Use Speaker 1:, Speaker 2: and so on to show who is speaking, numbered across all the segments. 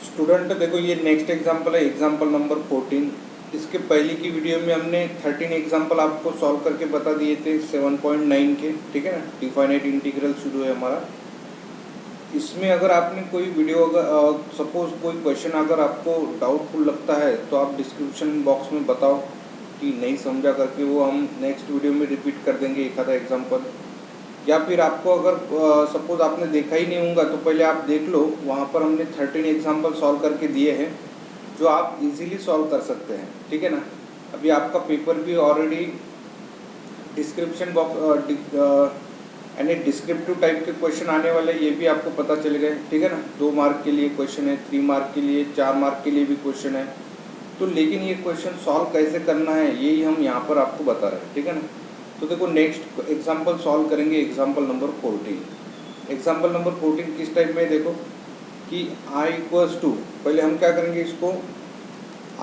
Speaker 1: Student देखो, ये next example है, एग्जांपल नंबर 14। इसके पहले की वीडियो में हमने 13 एग्जांपल आपको सॉल्व करके बता दिए थे 7.9 के, ठीक है ना। डिफाइनाइट इंटीग्रल शुरू है हमारा। इसमें अगर आपने कोई वीडियो, अगर सपोज कोई क्वेश्चन अगर आपको डाउटफुल लगता है तो आप डिस्क्रिप्शन बॉक्स में बताओ कि नहीं समझा करके, वो हम नेक्स्ट वीडियो में रिपीट कर देंगे एक आधा एग्जाम्पल। या फिर आपको अगर सपोज आपने देखा ही नहीं होगा तो पहले आप देख लो, वहाँ पर हमने 13 एग्जाम्पल सॉल्व करके दिए हैं जो आप इजीली सॉल्व कर सकते हैं, ठीक है ना। अभी आपका पेपर भी ऑलरेडी डिस्क्रिप्शन बॉक्स यानी डिस्क्रिप्टिव टाइप के क्वेश्चन आने वाले, ये भी आपको पता चल गए, ठीक है ना। 2 मार्क के लिए क्वेश्चन है, 3 मार्क के लिए, 4 मार्क के लिए भी क्वेश्चन है। तो लेकिन ये क्वेश्चन सॉल्व कैसे करना है यही हम यहाँ पर आपको बता रहे हैं, ठीक है ना। तो देखो, नेक्स्ट एग्जाम्पल सॉल्व करेंगे, एग्जाम्पल नंबर 14। एग्जाम्पल नंबर 14 किस टाइप में देखो कि i इक्वल्स टू, पहले हम क्या करेंगे, इसको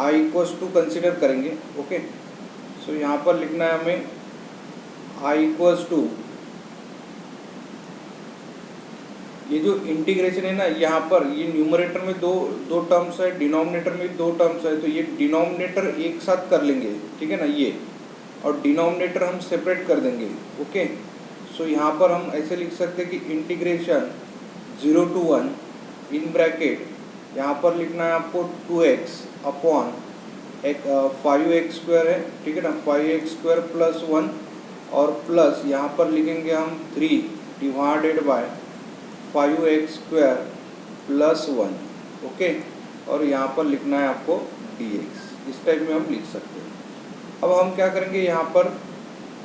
Speaker 1: i इक्वल्स टू कंसिडर करेंगे, ओके। सो यहाँ पर लिखना है हमें i इक्वल्स टू, ये जो इंटीग्रेशन है ना, यहाँ पर ये न्यूमरेटर में दो टर्म्स है, डिनोमिनेटर में 2 टर्म्स है, तो ये डिनोमिनेटर एक साथ कर लेंगे, ठीक है ना ये, और डिनोमिनेटर हम सेपरेट कर देंगे, ओके। सो यहाँ पर हम ऐसे लिख सकते हैं कि इंटीग्रेशन 0 to 1 इन ब्रैकेट, यहाँ पर लिखना है आपको 2x अपॉन एक 5x स्क्वायर है, ठीक है ना, 5x स्क्वायर प्लस 1, और प्लस यहाँ पर लिखेंगे हम 3 divided bye 5x square plus 1, okay. और यहाँ पर लिखना है आपको dx, इस टाइप में हम लिख सकते हैं। अब हम क्या करेंगे, यहाँ पर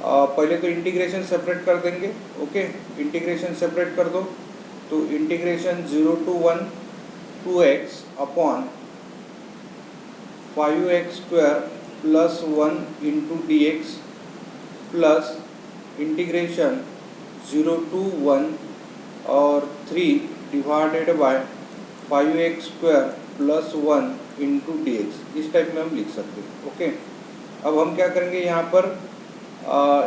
Speaker 1: पहले तो इंटीग्रेशन सेपरेट कर देंगे, ओके। इंटीग्रेशन सेपरेट कर दो, तो integration 0 to 1 2x upon 5x square plus 1 into dx plus integration 0 to 1 और 3 divided bye 5x square plus 1 into dx, इस टाइप में हम लिख सकते हैं, ओके। अब हम क्या करेंगे, यहाँ पर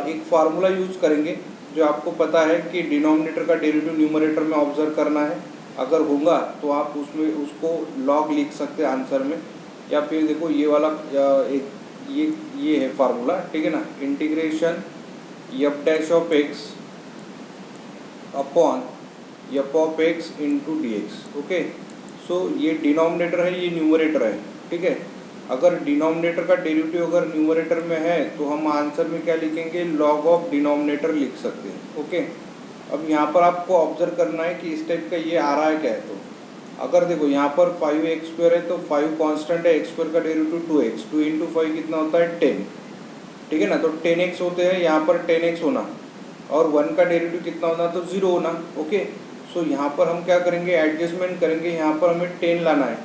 Speaker 1: एक फार्मूला यूज करेंगे जो आपको पता है कि डिनोमिनेटर का डेरिवेटिव न्यूमरेटर में ऑब्जर्व करना है। अगर होगा तो आप उसमें उसको लॉग लिख सकते हैं आंसर में, या फिर देखो ये वाला एक ये है फार्मूला, ठीक है ना। Integration F dash of X upon F of X into D X, okay. So ये डिनोमिनेटर है, ये न्यूमरेटर है, ठीक है। अगर डिनोमिनेटर का डेरिवेटिव अगर न्यूमरेटर में है तो हम आंसर में क्या लिखेंगे, लॉग ऑफ डिनोमिनेटर लिख सकते हैं, ओके। अब यहाँ पर आपको ऑब्जर्व करना है कि इस टाइप का ये आ रहा है क्या है। तो अगर देखो यहाँ पर 5x स्क्वायर है तो 5 कांस्टेंट है, x स्क्वायर का डेरिवेटिव 2x, 2 इंटू 5 कितना होता है 10, ठीक है ना। तो 10x होते हैं, यहाँ पर 10x होना, और 1 का डेरिवेटिव कितना होना, तो 0 होना, ओके। सो यहाँ पर हम क्या करेंगे, एडजस्टमेंट करेंगे, यहाँ पर हमें 10 लाना है,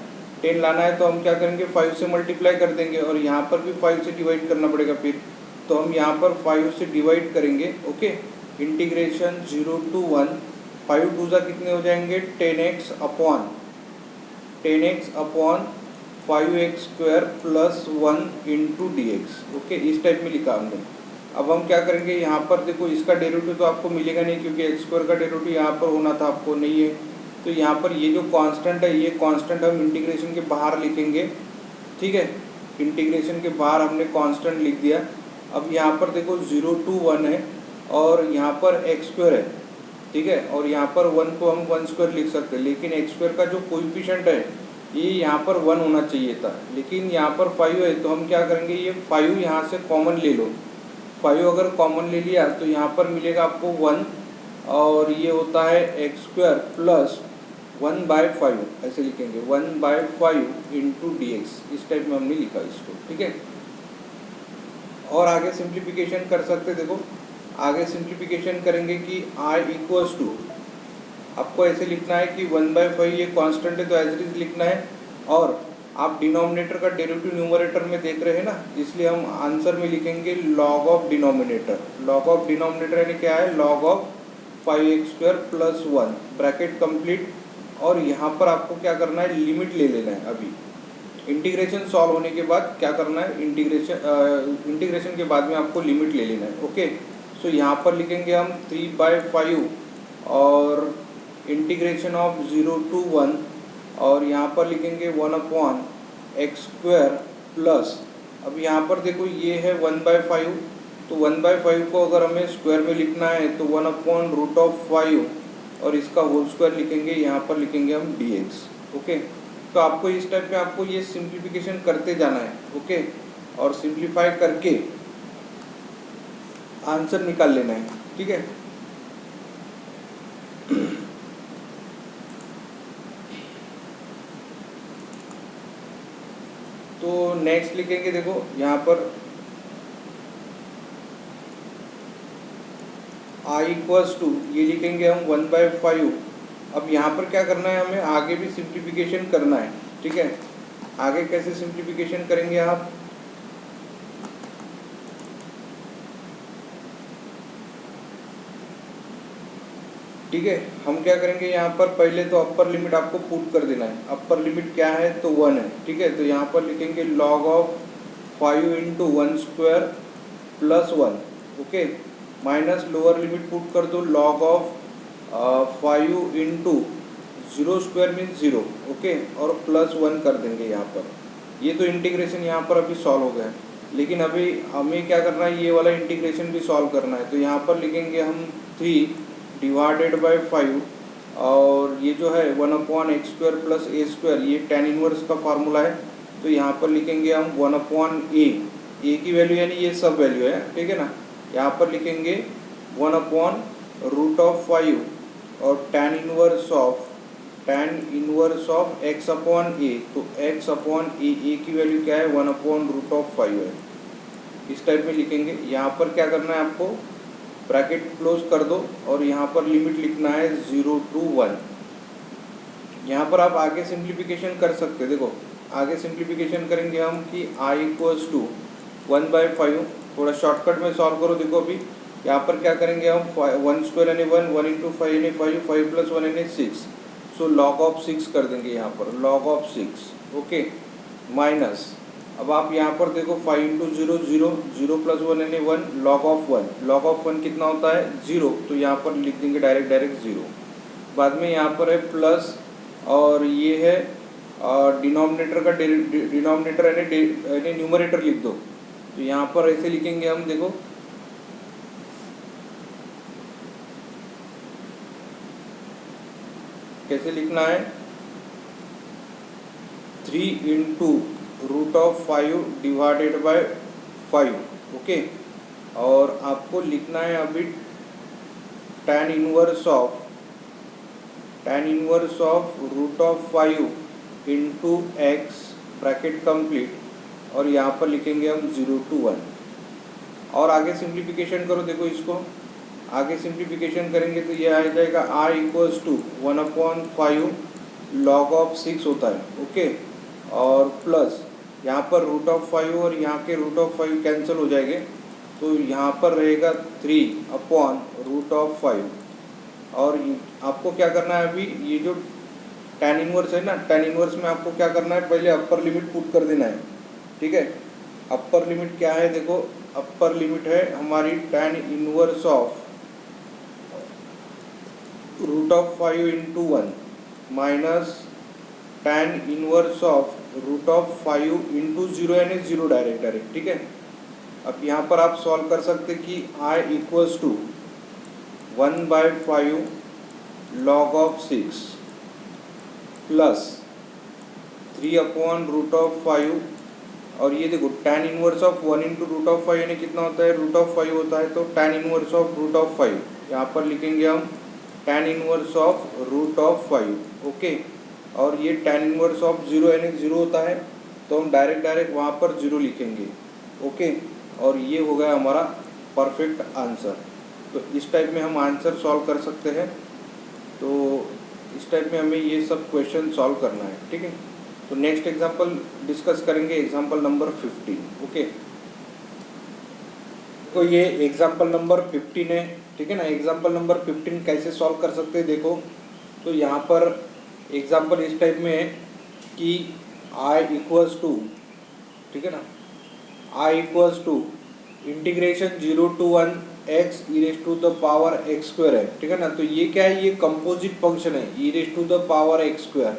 Speaker 1: 10 लाना है तो हम क्या करेंगे, 5 से मल्टीप्लाई कर देंगे, और यहाँ पर भी 5 से डिवाइड करना पड़ेगा फिर, तो हम यहाँ पर 5 से डिवाइड करेंगे, ओके। इंटीग्रेशन 0 to 1, 5 2 कितने हो जाएंगे 10x upon 5x square plus 1 into D X, okay. इस टाइप में लिखा हमने। अब हम क्या करेंगे, यहाँ पर देखो इसका डेरिवेटिव तो आपको मिलेगा नहीं क्योंकि एक्स स्क्वायर का डेरिवेटिव यहाँ पर होना था, आपको नहीं है। तो यहाँ पर ये जो कांस्टेंट है, ये कांस्टेंट हम इंटीग्रेशन के बाहर लिखेंगे, ठीक है। इंटीग्रेशन के बाहर हमने कांस्टेंट लिख दिया। अब यहाँ पर देखो 0 to 1 है, और यहाँ पर एक्स स्क्वायर है, ठीक है, और यहाँ पर 1 को हम 1 स्क्वायर लिख सकते हैं, लेकिन एक्स स्क्वायर का जो कोएफिशिएंट है ये यहाँ पर 1 होना चाहिए था, लेकिन यहाँ पर 5 है, तो हम क्या करेंगे, ये 5 यहाँ से कॉमन ले लो। 5 अगर कॉमन ले लिया तो यहाँ पर मिलेगा आपको 1, और ये होता है एक्स स्क्वायर प्लस 1/5, ऐसे लिखेंगे 1/5 इंटू डी एक्स, इस टाइप में हमने लिखा इसको, ठीक है। और आगे सिंप्लीफिकेशन कर सकते, देखो आगे सिंप्लीफिकेशन करेंगे कि i इक्वल्स टू, आपको ऐसे लिखना है कि 1/5 ये कांस्टेंट है तो एज इट इज लिखना है, और आप डिनोमिनेटर का डेरिवेटिव न्यूमरेटर में देख रहे हैं ना, इसलिए हम आंसर में लिखेंगे log of denominator. Log of denominator यानी क्या है, log of 5x square plus 1, bracket complete. और यहाँ पर आपको क्या करना है, लिमिट ले लेना है। अभी इंटीग्रेशन सॉल्व होने के बाद क्या करना है, इंटीग्रेशन के बाद में आपको लिमिट ले लेना है, ओके। सो यहाँ पर लिखेंगे हम 3/5 और इंटीग्रेशन ऑफ 0 to 1 और यहाँ पर लिखेंगे 1/x² प्लस, अब यहाँ पर देखो ये है 1/5, तो 1/5 को अगर हमें स्क्वायर में लिखना है तो 1/√5 और इसका होल स्क्वायर लिखेंगे, यहाँ पर लिखेंगे हम dx। ओके, तो आपको इस टाइप में आपको ये सिंप्लीफिकेशन करते जाना है। ओके, और सिंप्लीफाई करके आंसर निकाल लेना है। ठीक है, तो नेक्स्ट लिखेंगे, देखो यहाँ पर i इक्वल्स टू, ये लिखेंगे हम 1/5। अब यहाँ पर क्या करना है, हमें आगे भी सिंप्लीफिकेशन करना है। ठीक है, आगे कैसे सिंप्लीफिकेशन करेंगे आप, ठीक है, हम क्या करेंगे यहाँ पर पहले तो अपर लिमिट आपको पुट कर देना है। अपर लिमिट क्या है तो 1 है। ठीक है, तो यहाँ पर लिखेंगे log of 5 × 1² plus 1। Okay, minus lower limit put कर दो, log ऑफ 5 × 0² मीन्स 0। ओके, और प्लस 1 कर देंगे यहाँ पर। ये तो इंटीग्रेशन यहाँ पर अभी सॉल्व हो गया है, लेकिन अभी हमें क्या करना है, ये वाला इंटीग्रेशन भी सॉल्व करना है। तो यहाँ पर लिखेंगे हम 3 डिवाइडेड बाय 5, और ये जो है 1/x² प्लस a², ये tan इनवर्स का फार्मूला है। तो यहाँ पर लिखेंगे हम 1/a, a की वैल्यू यानी ये सब वैल्यू है। ठीक है ना, यहाँ पर लिखेंगे 1/√5 और tan इनवर्स ऑफ x/a, तो x/a की वैल्यू क्या है 1/√5 है। इस टाइप में लिखेंगे। यहाँ पर क्या करना है, आपको ब्रैकेट क्लोज कर दो और यहाँ पर लिमिट लिखना है 0 to 1। यहाँ पर आप आगे सिंप्लीफिकेशन कर सकते हैं। देखो आगे सिंप्लीफिकेशन करेंगे हम कि i इक्वल्स टू 1/5, थोड़ा शॉर्टकट में सॉल्व करो। देखो अभी यहाँ पर क्या करेंगे हम, 1² यानी 1, 1 × 5 यानी 5, 5 + 1 यानी 6, सो log ऑफ 6 कर देंगे यहाँ पर, log ऑफ 6। ओके, माइनस, अब आप यहाँ पर देखो 5 × 0, 0, 0 + 1 यानी 1, log ऑफ 1, log ऑफ 1 कितना होता है 0, तो यहाँ पर लिख देंगे डायरेक्ट 0। बाद में यहाँ पर है प्लस, और ये है डिनोमिनेटर का डिनोमिनेटर यानी न्यूमरेटर लिख दो। तो यहाँ पर ऐसे लिखेंगे हम, देखो कैसे लिखना है, 3 × √5 डिवाइडेड बाय 5। ओके, और आपको लिखना है अभी tan inverse of √5 × x, bracket complete, और यहाँ पर लिखेंगे हम 0 to 1। और आगे सिंप्लीफिकेशन करो। देखो इसको आगे सिंप्लीफिकेशन करेंगे तो ये आ जाएगा i equals to 1/5 log of 6 होता है। ओके, और प्लस यहाँ पर √5 और यहाँ के √5 कैंसिल हो जाएंगे, तो यहाँ पर रहेगा 3/√5। और आपको क्या करना है, अभी ये जो tan इनवर्स है ना, tan इनवर्स में आपको क्या करना है, पहले अपर लिमिट पुट कर देना है। ठीक है, अपर लिमिट क्या है, देखो अपर लिमिट है हमारी tan inverse of √5 × 1 minus tan inverse of √5 × 0 यानी 0 डायरेक्ट। ठीक है, अब यहाँ पर आप सॉल्व कर सकते कि i equals to 1/5 log of 6 plus 3/√5, और ये देखो tan इनवर्स ऑफ 1 × √5 यानी कितना होता है, √5 होता है, तो tan इनवर्स ऑफ √5 यहाँ पर लिखेंगे हम tan इनवर्स ऑफ √5। ओके, और ये tan इनवर्स ऑफ 0 यानी 0 होता है, तो हम डायरेक्ट वहाँ पर 0 लिखेंगे। ओके, और ये हो गया हमारा परफेक्ट आंसर। तो इस टाइप में हम आंसर सॉल्व कर सकते हैं। तो इस टाइप में हमें ये सब क्वेश्चन सॉल्व करना है। ठीक है, तो नेक्स्ट एग्जांपल डिस्कस करेंगे, एग्जांपल नंबर 15। ओके, तो ये एग्जांपल नंबर 15 है। ठीक है ना, एग्जांपल नंबर 15 कैसे सॉल्व कर सकते हैं, देखो तो यहाँ पर एग्जांपल इस टाइप में है कि i इक्वल्स टू, ठीक है ना, i equals to integration 0 to 1 x e⁻x² है। ठीक है ना, तो ये क्या है, ये कंपोजिट फंक्शन है, e⁻x²।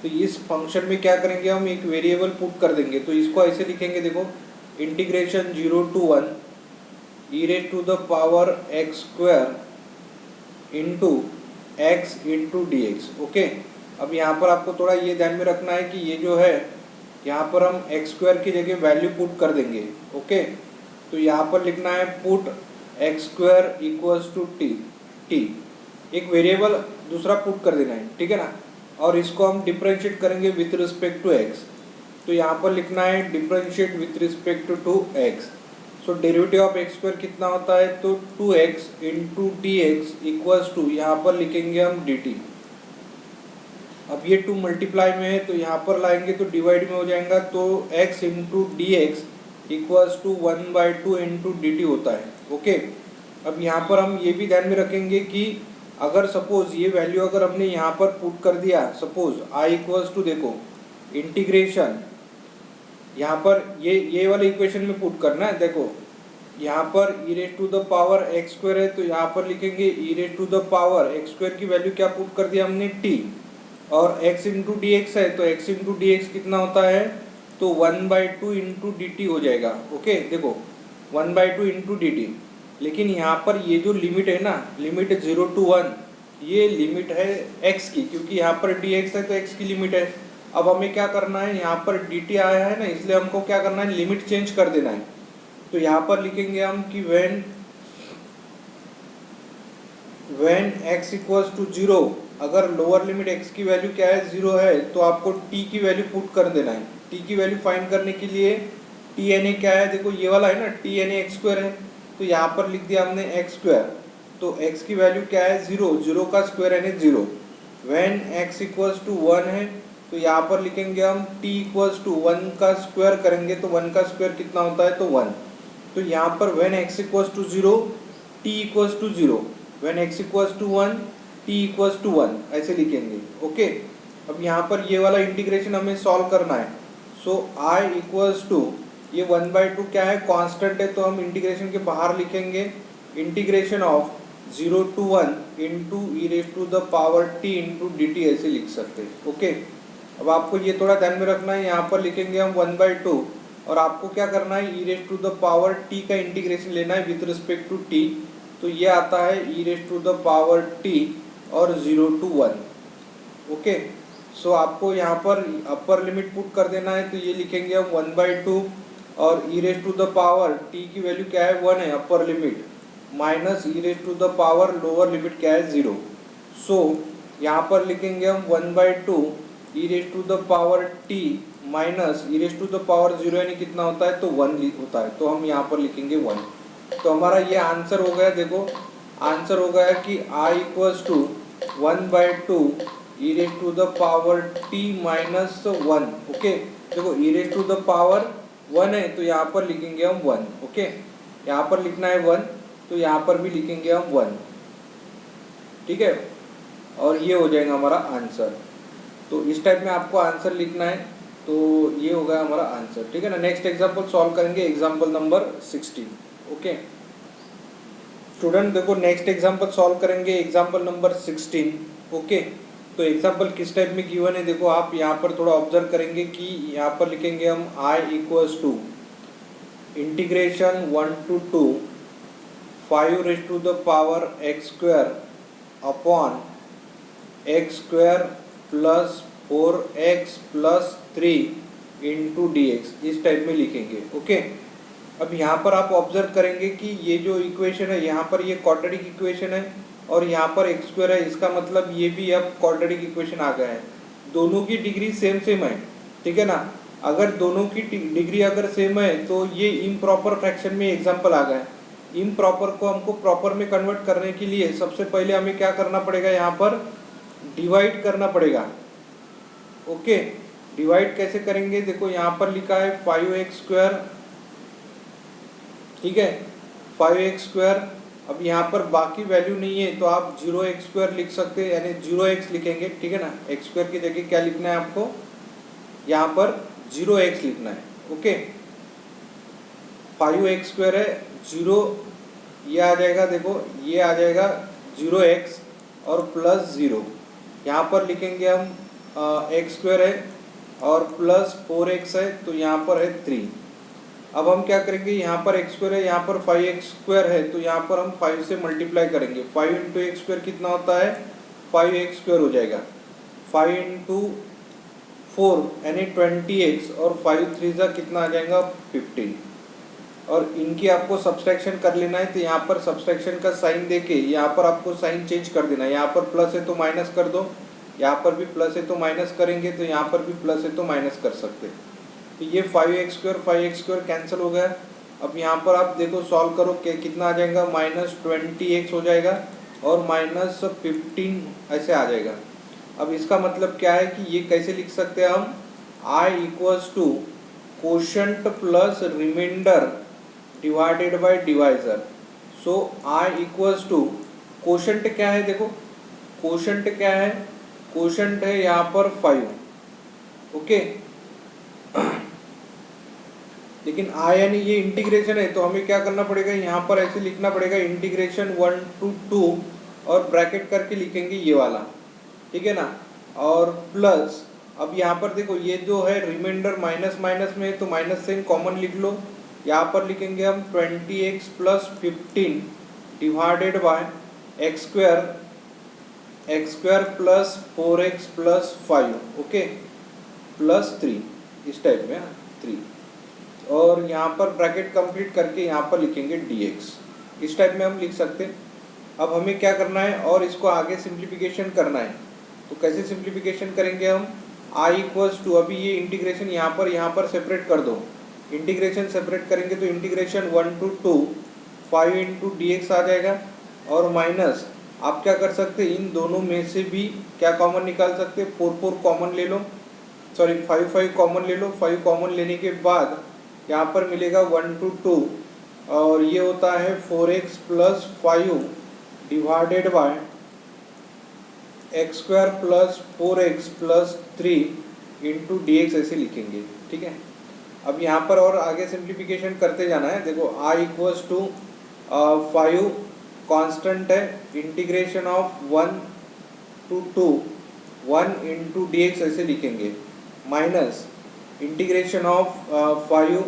Speaker 1: तो इस फंक्शन में क्या करेंगे, हम एक वेरिएबल पुट कर देंगे। तो इसको ऐसे लिखेंगे, देखो integration 0 to 1 e raised to the power x square into x into D X. Okay, अब यहाँ पर आपको थोड़ा ये ध्यान में रखना है कि ये जो है यहाँ पर हम एक्स स्क्वायर की जगह वैल्यू पुट कर देंगे। ओके, तो यहाँ पर लिखना है put x square equals to t. एक वेरिएबल दूसरा पुट कर देना है, ठीक है ना, और इसको हम डिफरेंशिएट करेंगे विथ रिस्पेक्ट टू एक्स। तो यहाँ पर लिखना है differentiate with respect to x. So derivative of x square कितना होता है, तो 2x into D x equals to, यहाँ पर लिखेंगे हम dt। अब ये 2 मल्टीप्लाई में है तो यहाँ पर लाएंगे तो डिवाइड में हो जाएगा, तो x into D x equals to 1/2 into dt होता है। ओके, अब यहाँ पर हम ये भी ध्यान में रखेंगे कि अगर सपोज ये वैल्यू अगर हमने यहाँ पर पुट कर दिया, सपोज i इक्वल्स टू, देखो इंटीग्रेशन यहाँ पर ये वाले इक्वेशन में पुट करना है। देखो यहाँ पर e raise to the power x square है, तो यहाँ पर लिखेंगे e raise to the power x square की वैल्यू क्या पुट कर दिया हमने, t, और x इंटू डी एक्स है, तो x इंटू डी एक्स कितना होता है, तो 1/2 इंटू डी टी हो जाएगा। ओके, देखो 1/2 इंटू डी टी। लेकिन यहाँ पर ये जो लिमिट है ना, लिमिट 0 to 1, ये लिमिट है x की, क्योंकि यहाँ पर dx है तो x की लिमिट है। अब हमें क्या करना है, यहाँ पर dt आया है ना, इसलिए हमको क्या करना है, लिमिट चेंज कर देना है। तो यहाँ पर लिखेंगे हम कि when x इक्वल्स टू 0, अगर लोअर लिमिट x की वैल्यू क्या है, 0 है, तो आपको t की वैल्यू पुट कर देना है। t की वैल्यू फाइंड करने के लिए tna क्या है, देखो ये वाला है ना, tna x स्क्वायर है, तो यहाँ पर लिख दिया हमने x स्क्वायर। तो x की वैल्यू क्या है, 0, 0 का स्क्वायर यानी 0। when x इक्वल्स टू 1 है, तो यहाँ पर लिखेंगे हम t इक्वल्स टू 1 का स्क्वायर करेंगे, तो 1 का स्क्वायर कितना होता है, तो 1। तो यहाँ पर when x equals to 0 t equals to 0, when x equals to 1 t equals to 1, ऐसे लिखेंगे। ओके, अब यहाँ पर ये वाला इंटीग्रेशन हमें सॉल्व करना है। सो i इक्वल्स टू, ये 1/2 क्या है, कांस्टेंट है, तो हम इंटीग्रेशन के बाहर लिखेंगे integration of 0 to 1 into e raise to the power t into d t, ऐसे लिख सकते हैं। ओके, अब आपको ये थोड़ा ध्यान में रखना है, यहाँ पर लिखेंगे हम 1/2, और आपको क्या करना है, e raise to the power t का इंटीग्रेशन लेना है विथ रिस्पेक्ट टू t। तो ये आता है e raise to the power t और 0 to 1। ओके, सो आपको यहाँ पर अपर लिमिट पुट कर देना है, तो ये लिखेंगे हम 1/2 और e raise to the power t की वैल्यू क्या है, 1 है upper limit, minus e raise to the power lower limit क्या है, 0। सो यहाँ पर लिखेंगे हम 1/2 e raise to the power t minus e raise to the power 0 यानी कितना होता है, तो 1 होता है, तो हम यहाँ पर लिखेंगे 1। तो हमारा ये आंसर हो गया, देखो आंसर हो गया कि i equals to 1/2 e raise to the power t minus 1। Okay, देखो e raise to the power 1 है, तो यहाँ पर लिखेंगे हम 1। ओके, यहाँ पर लिखना है 1, तो यहाँ पर भी लिखेंगे हम 1, ठीक है, और ये हो जाएगा हमारा आंसर। तो इस टाइप में आपको आंसर लिखना है, तो ये होगा हमारा आंसर, ठीक है ना। नेक्स्ट एग्जांपल सॉल्व करेंगे, एग्जांपल नंबर 16। ओके स्टूडेंट, देखो नेक्स्ट एग्जांपल सॉल्व करेंगे, एग्जांपल नंबर 16। ओके, तो एग्जांपल किस टाइप में गिवन है, देखो आप यहाँ पर थोड़ा ऑब्जर्व करेंगे कि यहाँ पर लिखेंगे हम i equals to integration 1 to 2 5 raise to the power x square upon x square plus 4x plus 3 into D x, इस टाइप में लिखेंगे। ओके, अब यहाँ पर आप ऑब्जर्व करेंगे कि ये जो इक्वेशन है, यहाँ पर ये क्वाड्रेटिक इक्वेशन है और यहाँ पर एक्स स्क्वायर है, इसका मतलब ये भी अब क्वाड्रेटिक इक्वेशन आ गया है। दोनों की डिग्री सेम सेम है, ठीक है ना। अगर दोनों की डिग्री अगर सेम है तो ये इम्प्रॉपर फ्रैक्शन में एग्जाम्पल आ गया है। इम्प्रॉपर को हमको प्रॉपर में कन्वर्ट करने के लिए सबसे पहले हमें क्या करना पड़ेगा, यहाँ पर डिवाइड करना पड़ेगा। ओके, डिवाइड कैसे करेंगे, देखो यहाँ पर लिखा है 5x स्क्वायर, ठीक है, 5x स्क्वायर। अब यहाँ पर बाकी वैल्यू नहीं है तो आप 0x स्क्वायर लिख सकते हैं, यानी 0x लिखेंगे, ठीक है ना। x स्क्वायर की जगह क्या लिखना है आपको, यहाँ पर 0x लिखना है। ओके, 5x स्क्वायर है, 0 ये आ जाएगा, देखो ये आ जाएगा 0x और प्लस 0, यहाँ पर लिखेंगे हम एक्स स्क्वायर है और प्लस 4x है, तो यहाँ पर है 3। अब हम क्या करेंगे, यहाँ पर एक्स स्क्वायर है, यहाँ पर 5x स्क्वायर है, तो यहाँ पर हम 5 से मल्टीप्लाई करेंगे। 5 इंटू एक्स स्क्वायर कितना होता है, 5x स्क्वायर हो जाएगा। 5 इंटू 4 यानी 20x और 5 3 जा कितना आ जाएगा 15। और इनकी आपको सब्सट्रैक्शन कर लेना है, तो यहाँ पर सब्सट्रैक्शन का साइन देके यहाँ पर आपको साइन चेंज कर देना है। यहाँ पर प्लस है तो माइनस कर दो, यहाँ पर भी प्लस है तो माइनस करेंगे, तो यहाँ पर भी प्लस है तो माइनस कर सकते। तो ये 5x स्क्वायर कैंसिल हो गया। अब यहाँ पर आप देखो सॉल्व करो कि कितना आ जाएगा, -20x हो जाएगा और -15 ऐसे आ जाएगा। अब इसका मतलब क्या है कि ये कैसे लिख सकते हैं हम, I equals to quotient plus remainder divided by divisor. So I equals to quotient क्या है, देखो कोशंट क्या है, कोशंट है यहाँ पर 5। ओके, लेकिन I यानी ये इंटीग्रेशन है, तो हमें क्या करना पड़ेगा, यहाँ पर ऐसे लिखना पड़ेगा इंटीग्रेशन 1 to 2 और ब्रैकेट करके लिखेंगे ये वाला, ठीक है ना। और प्लस अब यहाँ पर देखो ये जो है रिमाइंडर माइनस माइनस में है, तो माइनस से कॉमन लिख लो। यहाँ पर लिखेंगे हम 20x plus 15 divided by x square plus 4x plus 5, okay, plus 3, इस टाइप में 3। और यहाँ पर ब्रैकेट कंप्लीट करके यहाँ पर लिखेंगे dx, इस टाइप में हम लिख सकते हैं। अब हमें क्या करना है, और इसको आगे सिंप्लीफिकेशन करना है। तो कैसे सिंप्लीफिकेशन करेंगे हम, I इक्वल्स टू, अभी ये इंटीग्रेशन यहाँ पर सेपरेट कर दो। इंटीग्रेशन सेपरेट करेंगे तो इंटीग्रेशन 1 to 2 5 इंटू dx आ जाएगा। और माइनस आप क्या कर सकते हैं, इन दोनों में से भी क्या कॉमन निकाल सकते हैं, 4 4 कॉमन ले लो, सॉरी 5 5 कॉमन ले लो। 5 कॉमन लेने के बाद यहाँ पर मिलेगा 1 to 2 और ये होता है 4x plus 5 divided by x square plus 4x plus 3 into dx ऐसे लिखेंगे, ठीक है। अब यहाँ पर और आगे सिंप्लीफिकेशन करते जाना है। देखो I इक्वल्स टू 5 कांस्टेंट है, integration of 1 to 2 1 into dx ऐसे लिखेंगे, माइनस इंटीग्रेशन ऑफ 5,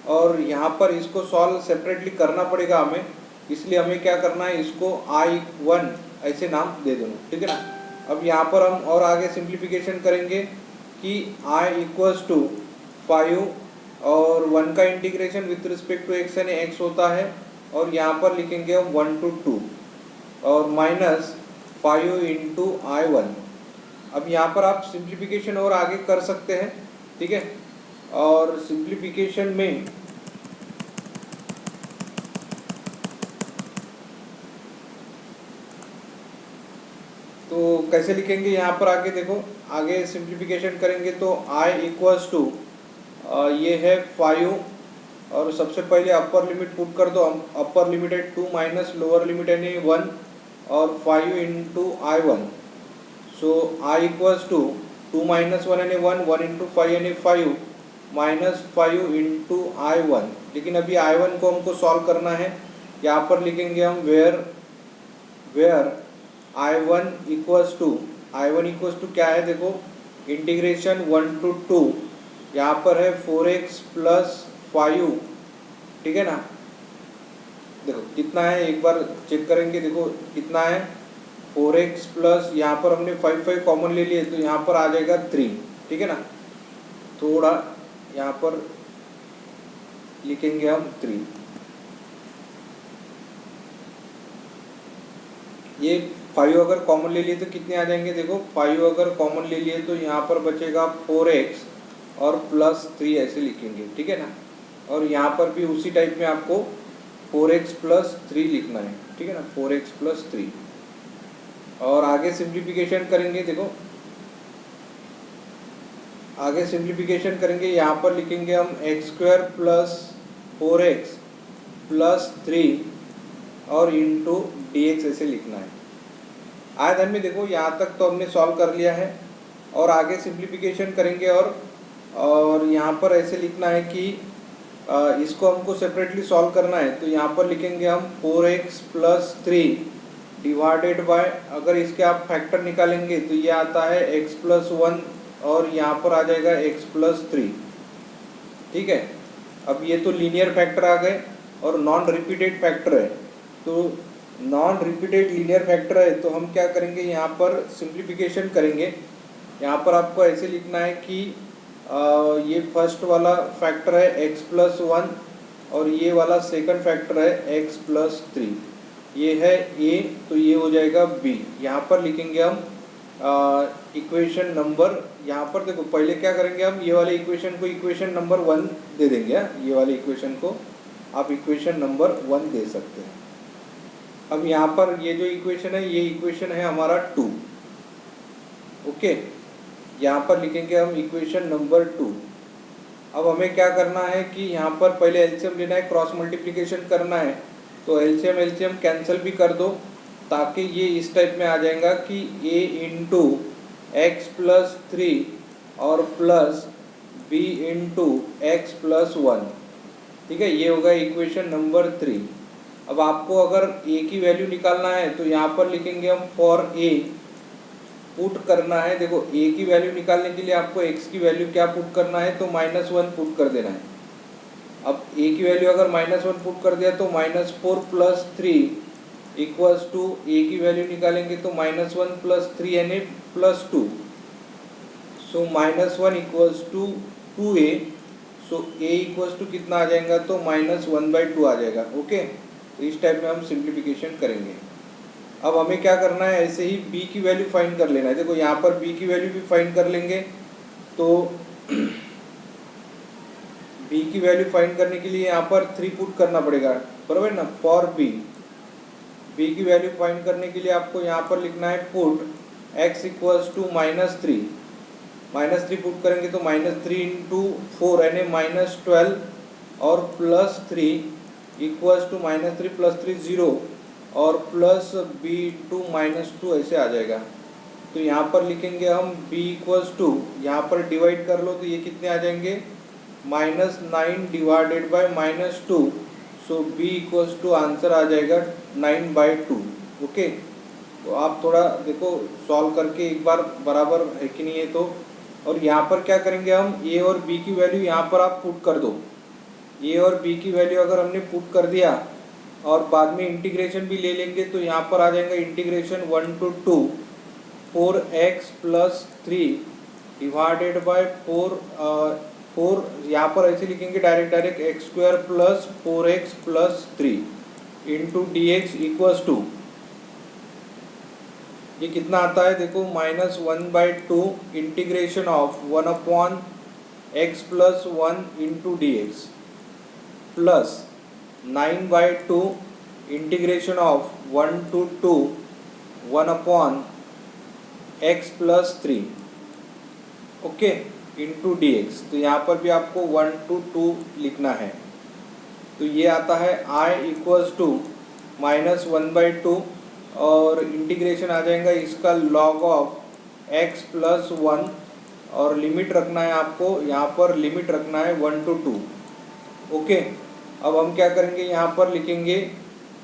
Speaker 1: और यहाँ पर इसको सॉल्व सेपरेटली करना पड़ेगा हमें, इसलिए हमें क्या करना है, इसको I1 ऐसे नाम दे देना, ठीक है ना। अब यहाँ पर हम और आगे सिंप्लीफिकेशन करेंगे कि I इक्वल्स टू 5 और 1 का integration with respect to x यानी x होता है, और यहाँ पर लिखेंगे हम 1 to 2 और माइनस 5 इंटू I1। अब यहाँ पर आप सिंप्लीफिकेशन और आगे कर सकते हैं, ठीक है। और सिंप्लीफिकेशन में तो कैसे लिखेंगे, यहाँ पर आगे देखो, आगे सिंप्लीफिकेशन करेंगे तो I इक्वल्स टू ये है 5 और सबसे पहले अपर लिमिट पुट कर दो। अपर लिमिट है 2 माइनस लोअर लिमिट यानी 1 और 5 into I1। So I equals to 2 minus 1 यानी 1, 1 इंटू 5 यानी 5 माइनस 5 इंटू I1। लेकिन अभी I1 को हमको सॉल्व करना है, यहाँ पर लिखेंगे हम वेयर I1 इक्वल्स टू क्या है, देखो इंटीग्रेशन 1 to 2, यहाँ पर है 4x प्लस 5, ठीक है ना। देखो कितना है, एक बार चेक करेंगे, देखो कितना है 4x प्लस, यहाँ पर हमने 5 5 कॉमन ले लिए तो यहाँ पर आ जाएगा 3, ठीक है ना। थोड़ा यहाँ पर लिखेंगे हम 3, ये 5 अगर कॉमन ले लिए तो कितने आ जाएंगे, देखो 5 अगर कॉमन ले लिए तो यहाँ पर बचेगा 4x और प्लस 3 ऐसे लिखेंगे, ठीक है ना। और यहाँ पर भी उसी टाइप में आपको 4x प्लस 3 लिखना है, ठीक है ना, 4x प्लस 3। और आगे सिंप्लीफिकेशन करेंगे, देखो आगे सिंप्लीफिकेशन करेंगे, यहाँ पर लिखेंगे हम x square plus 4x plus 3 और इंटू dx ऐसे लिखना है। आज हमें देखो यहाँ तक तो हमने सॉल्व कर लिया है, और आगे सिंप्लीफिकेशन करेंगे और यहाँ पर ऐसे लिखना है कि इसको हमको सेपरेटली सॉल्व करना है। तो यहाँ पर लिखेंगे हम 4x प्लस 3 डिवाइडेड बाय, अगर इसके आप फैक्टर निकालेंगे तो ये आता है x प्लस 1 और यहाँ पर आ जाएगा x प्लस 3। ठीक है, अब ये तो लीनियर फैक्टर आ गए और नॉन रिपीटेड फैक्टर है। तो नॉन रिपीटेड लीनियर फैक्टर है तो हम क्या करेंगे, यहाँ पर सिंप्लीफिकेशन करेंगे। यहाँ पर आपको ऐसे लिखना है कि ये फर्स्ट वाला फैक्टर है x प्लस 1 और ये वाला सेकंड फैक्टर है x प्लस 3। ये है a, तो ये हो जाएगा b। यहाँ पर लिखेंगे हम इक्वेशन नंबर, यहाँ पर देखो पहले क्या करेंगे हम, ये वाले इक्वेशन को इक्वेशन नंबर 1 दे देंगे। ये वाले इक्वेशन को आप इक्वेशन नंबर 1 दे सकते हैं। अब यहाँ पर ये जो इक्वेशन है, ये इक्वेशन है हमारा 2। ओके, यहाँ पर लिखेंगे हम इक्वेशन नंबर 2। अब हमें क्या करना है कि यहाँ पर पहले एलसीएम लेना है, क्रॉस मल्टीप्लिकेशन करना है। तो एलसीएम कैंसिल भी कर दो ताकि ये इस टाइप में आ जाएगा कि a इंटू एक्स प्लस 3 और plus b into x plus 1। ठीक है, ये होगा इक्वेशन नंबर 3। अब आपको अगर a की वैल्यू निकालना है तो यहाँ पर लिखेंगे हम फॉर a पुट करना है। देखो a की वैल्यू निकालने के लिए आपको x की वैल्यू क्या पुट करना है, तो -1 पुट कर देना है। अब a की वैल्यू अगर -1 पुट कर दिया तो -4 प्लस 3 इक्वल्स टू, a की वैल्यू निकालेंगे तो -1 प्लस 3 यानी plus 2। So -1 equals to 2a। So a equals to कितना आ जाएगा, तो -1/2 आ जाएगा। ओके, तो इस टाइप में हम सिंप्लीफिकेशन करेंगे। अब हमें क्या करना है, ऐसे ही b की वैल्यू फाइंड कर लेना है। देखो यहाँ पर b की वैल्यू भी फाइंड कर लेंगे। तो b की वैल्यू फाइंड करने के लिए यहाँ पर 3 पुट करना पड़ेगा, बराबर ना, फॉर b की वैल्यू फाइंड करने के लिए आपको यहाँ पर लिखना है put x equals to -3। -3 put करेंगे तो -3 इंटू 4 यानी -12 और प्लस 3 इक्वल्स टू -3 प्लस 3 0 और प्लस b टू -2 ऐसे आ जाएगा। तो यहाँ पर लिखेंगे हम b इक्वल्स टू, यहाँ पर डिवाइड कर लो तो ये कितने आ जाएंगे, -9 divided by -2। So b equals to answer आ जाएगा 9/2। ओके, तो आप थोड़ा देखो सॉल्व करके एक बार बराबर है कि नहीं है तो। और यहाँ पर क्या करेंगे हम, a और b की वैल्यू यहाँ पर आप पुट कर दो। a और b की वैल्यू अगर हमने पुट कर दिया और बाद में इंटीग्रेशन भी ले लेंगे तो यहाँ पर आ जाएगा integration 1 to 2 4x plus 3 divided by 4 यहाँ पर ऐसे लिखेंगे direct x² plus 4x plus 3 into dx equals to, ये कितना आता है देखो, -1/2 integration of 1/x plus 1 into dx plus 9/2 integration of 1 to 2 1/x plus 3। Okay, into dx। तो यहाँ पर भी आपको 1 to 2 लिखना है। तो ये आता है I इक्वल्स टू -1/2 और इंटीग्रेशन आ जाएगा इसका log ऑफ x प्लस 1 और लिमिट रखना है आपको, यहाँ पर लिमिट रखना है 1 to 2। ओके, अब हम क्या करेंगे, यहाँ पर लिखेंगे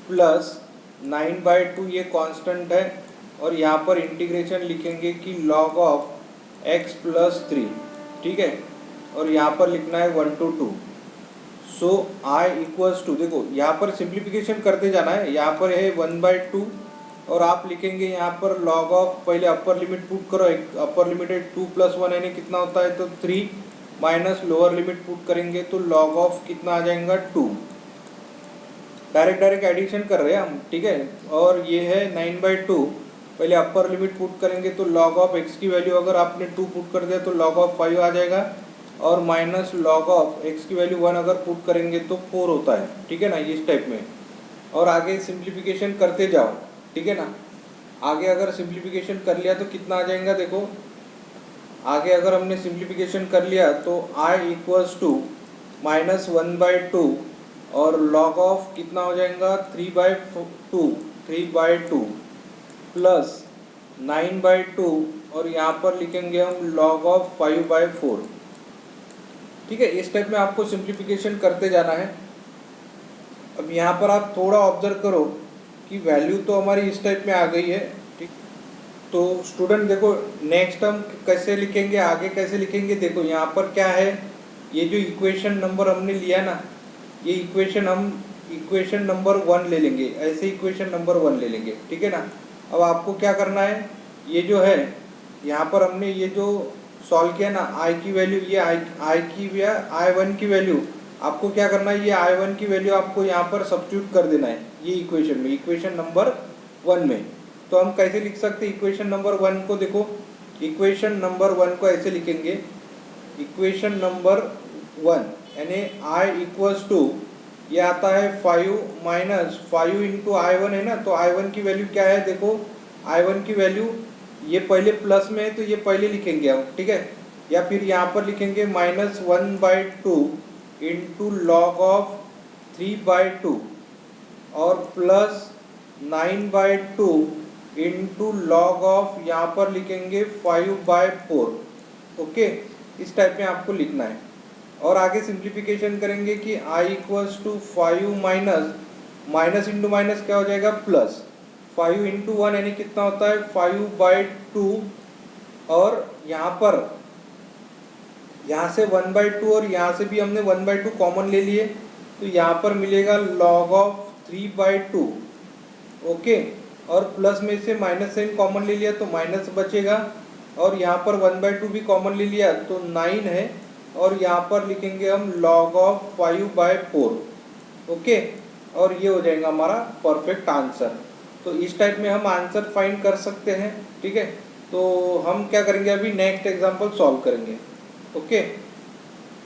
Speaker 1: प्लस 9/2, ये कांस्टेंट है, और यहाँ पर इंटीग्रेशन लिखेंगे कि log ऑफ x प्लस 3। ठीक है, और यहाँ पर लिखना है 1 to 2। So I equals to, देखो यहाँ पर सिंप्लीफिकेशन करते जाना है। यहाँ पर है 1/2 और आप लिखेंगे यहाँ पर log ऑफ, पहले अपर लिमिट पुट करो, अपर लिमिट है 2 + 1 यानी कितना होता है, तो 3 माइनस लोअर लिमिट पुट करेंगे तो log ऑफ कितना आ जाएगा 2। डायरेक्ट एडिशन कर रहे हैं हम। ठीक है, और ये है 9/2, पहले अपर लिमिट पुट करेंगे तो log ऑफ x की वैल्यू अगर आपने 2 पुट कर दिया तो log ऑफ 5 आ जाएगा, और माइनस log ऑफ x की वैल्यू 1 अगर पुट करेंगे तो 4 होता है। ठीक है ना, इस टाइप में। और आगे सिंप्लीफिकेशन करते जाओ। ठीक है ना, आगे अगर सिंप्लीफिकेशन कर लिया तो कितना आ जाएगा, देखो आगे अगर हमने सिंप्लीफिकेशन कर लिया तो I इक्वल्स टू -1/2 और log ऑफ कितना हो जाएगा 3/2 प्लस 9/2 और यहाँ पर लिखेंगे हम log ऑफ 5/4। ठीक है, इस टाइप में आपको सिंप्लीफिकेशन करते जाना है। अब यहाँ पर आप थोड़ा ऑब्जर्व करो की वैल्यू तो हमारी इस टाइप में आ गई है। ठीक, तो स्टूडेंट देखो नेक्स्ट हम कैसे लिखेंगे, आगे कैसे लिखेंगे। देखो यहाँ पर क्या है, ये जो इक्वेशन नंबर हमने लिया ना, ये इक्वेशन हम इक्वेशन नंबर 1 ले लेंगे, ऐसे इक्वेशन नंबर 1 ले लेंगे, ठीक है ना। अब आपको क्या करना है, ये जो है यहाँ पर हमने ये जो सॉल्व किया ना, आई की वैल्यू, ये आई की या I1 की वैल्यू आपको क्या करना है, ये I1 की वैल्यू आपको यहाँ पर सब्स्टिट्यूट कर देना है ये इक्वेशन में, इक्वेशन नंबर 1 में। तो हम कैसे लिख सकते हैं इक्वेशन नंबर 1 को, देखो इक्वेशन नंबर 1 को ऐसे लिखेंगे, इक्वेशन नंबर 1 यानी I इक्वल्स टू, ये आता है 5 माइनस 5 इंटू I1 है ना, तो I1 की वैल्यू क्या है, देखो I1 की वैल्यू ये पहले प्लस में है तो ये पहले लिखेंगे हम, ठीक है, या फिर यहाँ पर लिखेंगे -1/2 इंटू लॉग ऑफ 3/2 और प्लस 9/2 इंटू लॉग ऑफ यहाँ पर लिखेंगे 5/4। ओके, इस टाइप में आपको लिखना है। और आगे सिंप्लीफिकेशन करेंगे कि I equals to 5 minus into minus क्या हो जाएगा, प्लस 5 इंटू 1 यानी कितना होता है 5/2, और यहाँ पर यहाँ से 1/2 और यहाँ से भी हमने 1/2 कॉमन ले लिए, तो यहाँ पर मिलेगा log ऑफ 3/2। ओके, और प्लस में से माइनस साइन कॉमन ले लिया तो माइनस बचेगा, और यहाँ पर 1/2 भी कॉमन ले लिया तो 9 है, और यहाँ पर लिखेंगे हम log ऑफ 5/4। ओके, और ये हो जाएगा हमारा परफेक्ट आंसर। तो इस टाइप में हम आंसर फाइंड कर सकते हैं, ठीक है। तो हम क्या करेंगे, अभी नेक्स्ट एग्जांपल सॉल्व करेंगे। ओके,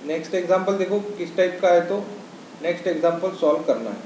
Speaker 1: नेक्स्ट एग्जांपल देखो किस टाइप का है, तो नेक्स्ट एग्जांपल सॉल्व करना है।